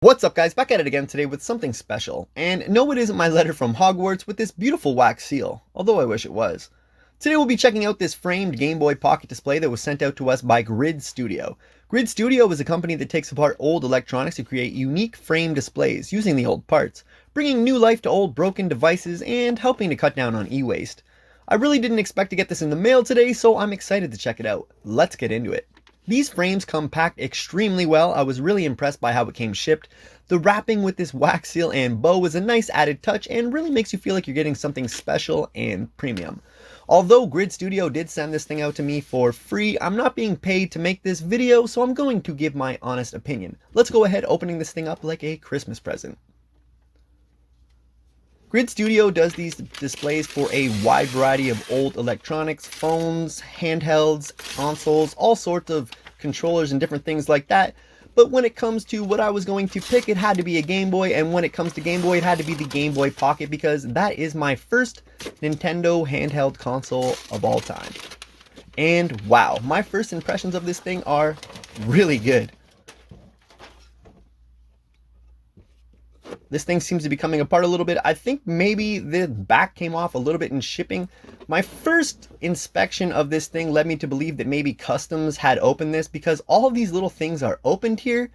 What's up guys, back at it again today with something special. And no, it isn't my letter from Hogwarts with this beautiful wax seal, although I wish it was. Today we'll be checking out this framed Game Boy Pocket display that was sent out to us by GridStudio. GridStudio is a company that takes apart old electronics to create unique frame displays using the old parts, bringing new life to old broken devices and helping to cut down on e-waste. I really didn't expect to get this in the mail today, so I'm excited to check it out. Let's get into it. These frames come packed extremely well. I was really impressed by how it came shipped. The wrapping with this wax seal and bow is a nice added touch and really makes you feel like you're getting something special and premium. Although GridStudio did send this thing out to me for free, I'm not being paid to make this video, so I'm going to give my honest opinion. Let's go ahead opening this thing up like a Christmas present. GridStudio does these displays for a wide variety of old electronics, phones, handhelds, consoles, all sorts of controllers and different things like that. But when it comes to what I was going to pick, it had to be a Game Boy, and when it comes to Game Boy, it had to be the Game Boy Pocket because that is my first Nintendo handheld console of all time. And wow, my first impressions of this thing are really good. This thing seems to be coming apart a little bit. I think maybe the back came off a little bit in shipping. My first inspection of this thing led me to believe that maybe Customs had opened this because all of these little things are opened here,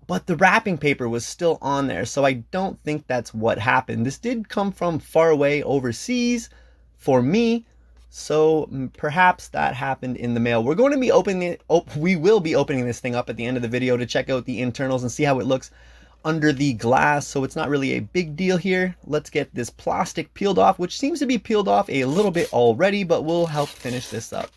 but the wrapping paper was still on there. So I don't think that's what happened. This did come from far away overseas for me. So perhaps that happened in the mail. We're going to be opening it. We will be opening this thing up at the end of the video to check out the internals and see how it looks under the glass, so it's not really a big deal here. Let's get this plastic peeled off, which seems to be peeled off a little bit already, but we'll help finish this up.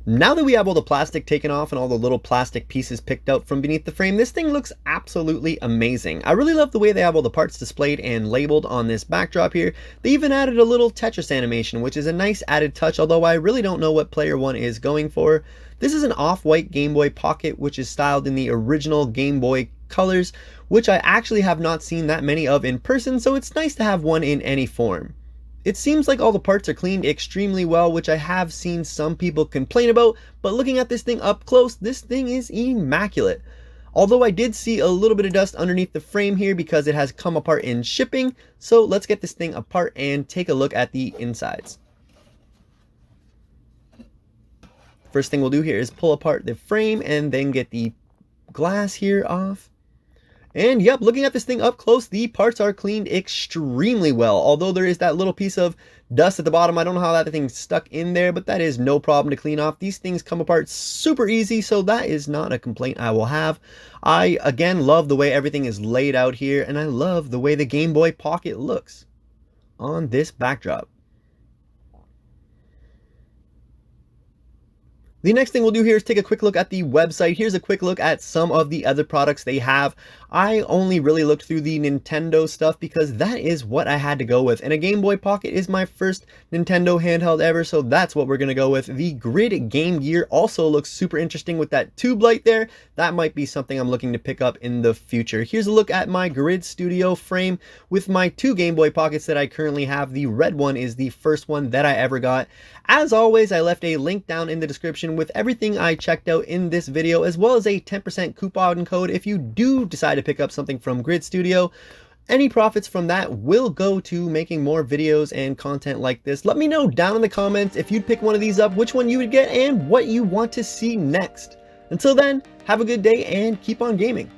Now that we have all the plastic taken off and all the little plastic pieces picked out from beneath the frame, this thing looks absolutely amazing. I really love the way they have all the parts displayed and labeled on this backdrop here. They even added a little Tetris animation, which is a nice added touch, although I really don't know what Player One is going for. This is an off-white Game Boy Pocket, which is styled in the original Game Boy colors, which I actually have not seen that many of in person, so it's nice to have one in any form. It seems like all the parts are cleaned extremely well, which I have seen some people complain about, but looking at this thing up close, this thing is immaculate. Although I did see a little bit of dust underneath the frame here because it has come apart in shipping, so let's get this thing apart and take a look at the insides. First thing we'll do here is pull apart the frame and then get the glass here off. And yep, looking at this thing up close, the parts are cleaned extremely well. Although there is that little piece of dust at the bottom. I don't know how that thing's stuck in there, but that is no problem to clean off. These things come apart super easy, so that is not a complaint I will have. I, again, love the way everything is laid out here, and I love the way the Game Boy Pocket looks on this backdrop. The next thing we'll do here is take a quick look at the website. Here's a quick look at some of the other products they have. I only really looked through the Nintendo stuff because that is what I had to go with. And a Game Boy Pocket is my first Nintendo handheld ever, so that's what we're going to go with. The Grid Game Gear also looks super interesting with that tube light there. That might be something I'm looking to pick up in the future. Here's a look at my GridStudio frame with my two Game Boy Pockets that I currently have. The red one is the first one that I ever got. As always, I left a link down in the description with everything I checked out in this video, as well as a 10% coupon code if you do decide to pick up something from GridStudio. Any profits from that will go to making more videos and content like this. Let me know down in the comments if you'd pick one of these up, which one you would get, and what you want to see next. Until then, have a good day and keep on gaming.